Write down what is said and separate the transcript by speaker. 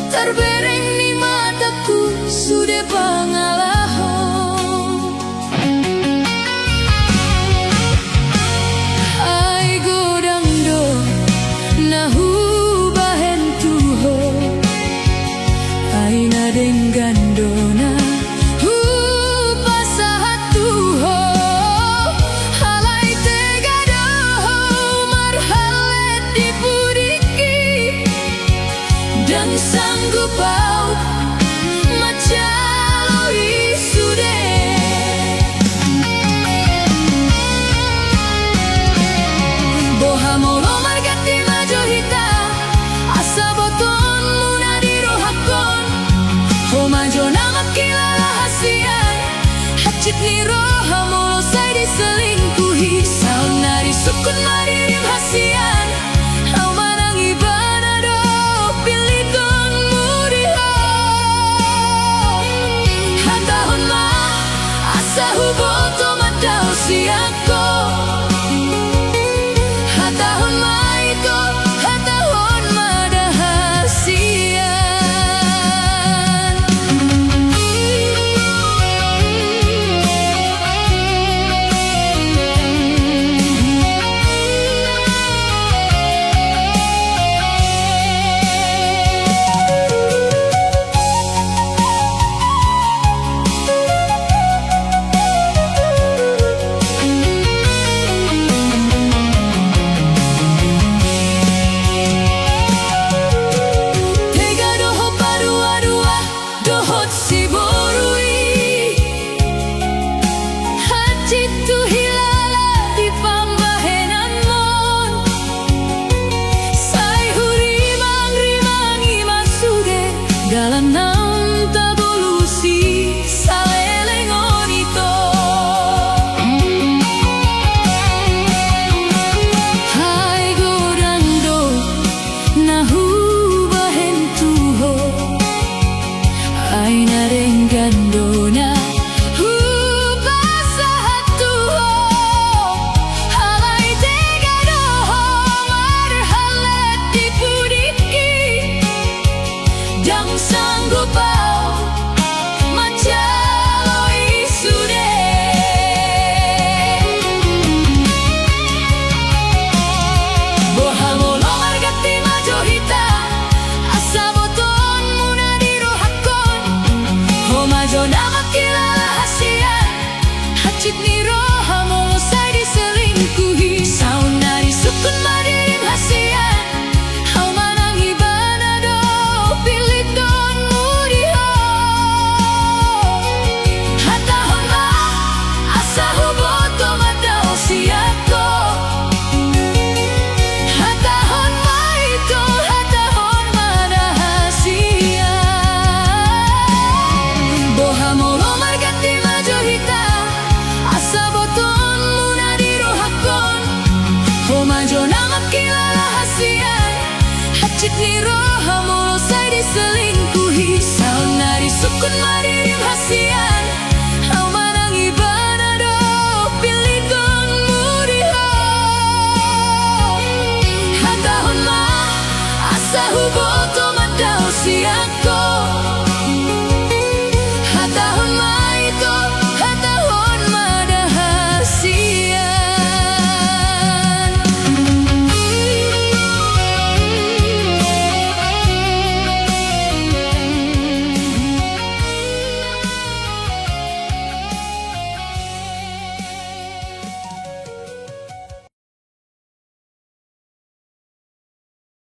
Speaker 1: Terbereng di mataku sudah pangalaho. Ai godang do nahu bahen tuho, ai nadeng gandona hu pasahat tuho. Halai tegado marhalet dipudiki dan sanggup bau macaloi sude. Boha molo margati majo hita asa boton muna di rohakon. Ho majo nama kilala hasian hacit ni roha molo say diselingkuhi. Saun nari sukun maririm hasian au manang ibana do pilih asa hubo to madao si ako